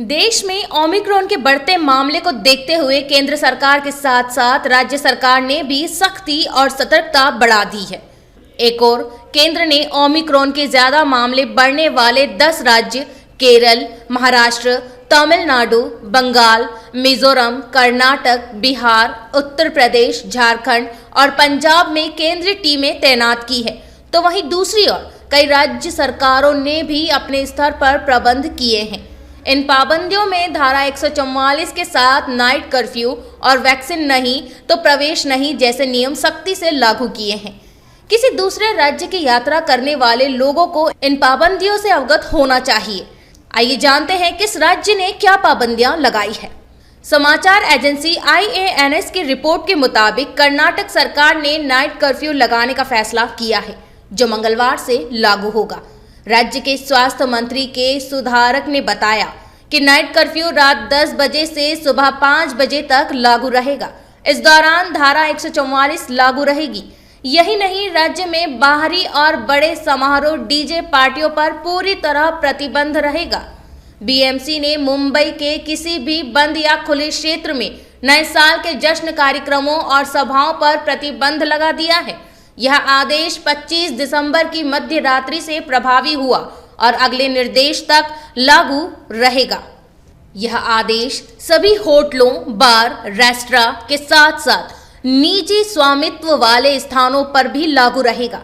देश में ओमिक्रॉन के बढ़ते मामले को देखते हुए केंद्र सरकार के साथ साथ राज्य सरकार ने भी सख्ती और सतर्कता बढ़ा दी है। एक और केंद्र ने ओमिक्रॉन के ज्यादा मामले बढ़ने वाले 10 राज्य केरल, महाराष्ट्र, तमिलनाडु, बंगाल, मिजोरम, कर्नाटक, बिहार, उत्तर प्रदेश, झारखंड और पंजाब में केंद्रीय टीमें तैनात की है, तो वहीं दूसरी ओर कई राज्य सरकारों ने भी अपने स्तर पर प्रबंध किए हैं। इन पाबंदियों में धारा 144 के साथ नाइट कर्फ्यू और वैक्सीन नहीं तो प्रवेश नहीं जैसे नियम सख्ती से लागू किए हैं। किसी दूसरे राज्य की यात्रा करने वाले लोगों को इन पाबंदियों से अवगत होना चाहिए। आइए जानते हैं किस राज्य ने क्या पाबंदियां लगाई है। समाचार एजेंसी IANS की रिपोर्ट के मुताबिक कर्नाटक सरकार ने नाइट कर्फ्यू लगाने का फैसला किया है, जो मंगलवार से लागू होगा। राज्य के स्वास्थ्य मंत्री के सुधारक ने बताया कि नाइट कर्फ्यू रात 10 बजे से सुबह 5 बजे तक लागू रहेगा। इस दौरान धारा 144 लागू रहेगी। यही नहीं, राज्य में बाहरी और बड़े समारोह, डीजे पार्टियों पर पूरी तरह प्रतिबंध रहेगा। BMC ने मुंबई के किसी भी बंद या खुले क्षेत्र में नए साल के जश्न कार्यक्रमों और सभाओं पर प्रतिबंध लगा दिया है। यह आदेश 25 दिसंबर की मध्य रात्रि से प्रभावी हुआ और अगले निर्देश तक लागू रहेगा। यह आदेश सभी होटलों, बार, रेस्तरां के साथ साथ निजी स्वामित्व वाले स्थानों पर भी लागू रहेगा।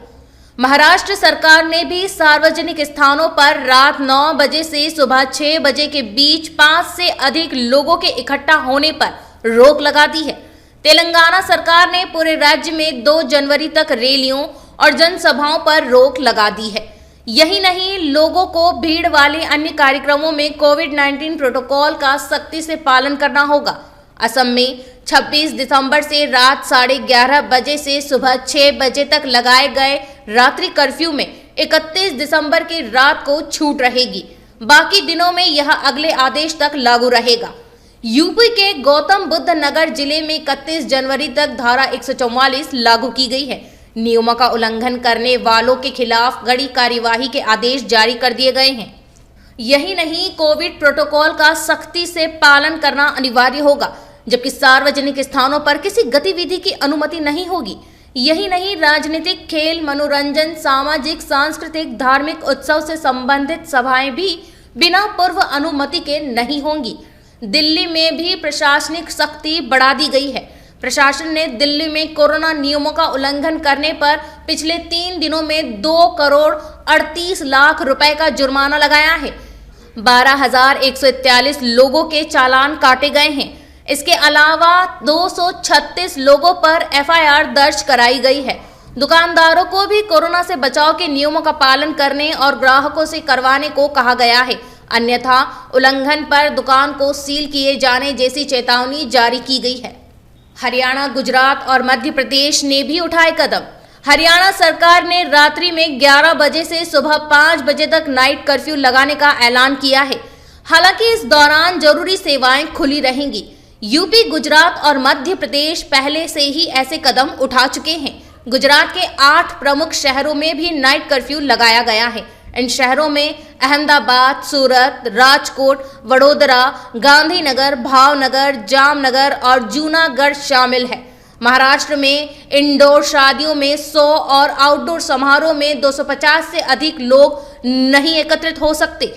महाराष्ट्र सरकार ने भी सार्वजनिक स्थानों पर रात 9 बजे से सुबह 6 बजे के बीच 5 से अधिक लोगों के इकट्ठा होने पर रोक लगा दी है। तेलंगाना सरकार ने पूरे राज्य में 2 जनवरी तक रैलियों और जनसभाओं पर रोक लगा दी है। यही नहीं, लोगों को भीड़ वाले अन्य कार्यक्रमों में कोविड-19 प्रोटोकॉल का सख्ती से पालन करना होगा। असम में 26 दिसंबर से रात 11:30 बजे से सुबह 6 बजे तक लगाए गए रात्रि कर्फ्यू में 31 दिसंबर की रात को छूट रहेगी। बाकी दिनों में यह अगले आदेश तक लागू रहेगा। यूपी के गौतम बुद्ध नगर जिले में 31 जनवरी तक धारा 144 लागू की गई है। नियमों का उल्लंघन करने वालों के खिलाफ कड़ी कार्यवाही के आदेश जारी कर दिए गए हैं। यही नहीं, कोविड प्रोटोकॉल का सख्ती से पालन करना अनिवार्य होगा, जबकि सार्वजनिक स्थानों पर किसी गतिविधि की अनुमति नहीं होगी। यही नहीं, राजनीतिक, खेल, मनोरंजन, सामाजिक, सांस्कृतिक, धार्मिक उत्सव से संबंधित सभाएं भी बिना पूर्व अनुमति के नहीं होंगी। दिल्ली में भी प्रशासनिक सख्ती बढ़ा दी गई है। प्रशासन ने दिल्ली में कोरोना नियमों का उल्लंघन करने पर पिछले 3 दिनों में 2 करोड़ 38 लाख रुपए का जुर्माना लगाया है। 12,141 लोगों के चालान काटे गए हैं। इसके अलावा 236 लोगों पर FIR दर्ज कराई गई है। दुकानदारों को भी कोरोना से बचाव के नियमों का पालन करने और ग्राहकों से करवाने को कहा गया है, अन्यथा उल्लंघन पर दुकान को सील किए जाने जैसी चेतावनी जारी की गई है। हरियाणा, गुजरात और मध्य प्रदेश ने भी उठाए कदम। हरियाणा सरकार ने रात्रि में 11 बजे से सुबह 5 बजे तक नाइट कर्फ्यू लगाने का ऐलान किया है। हालांकि इस दौरान जरूरी सेवाएं खुली रहेंगी। यूपी, गुजरात और मध्य प्रदेश पहले से ही ऐसे कदम उठा चुके हैं। गुजरात के 8 प्रमुख शहरों में भी नाइट कर्फ्यू लगाया गया है। इन शहरों में अहमदाबाद, सूरत, राजकोट, वडोदरा, गांधीनगर, भावनगर, जामनगर और जूनागढ़ शामिल है। महाराष्ट्र में इंडोर शादियों में 100 और आउटडोर समारोह में 250 से अधिक लोग नहीं एकत्रित हो सकते।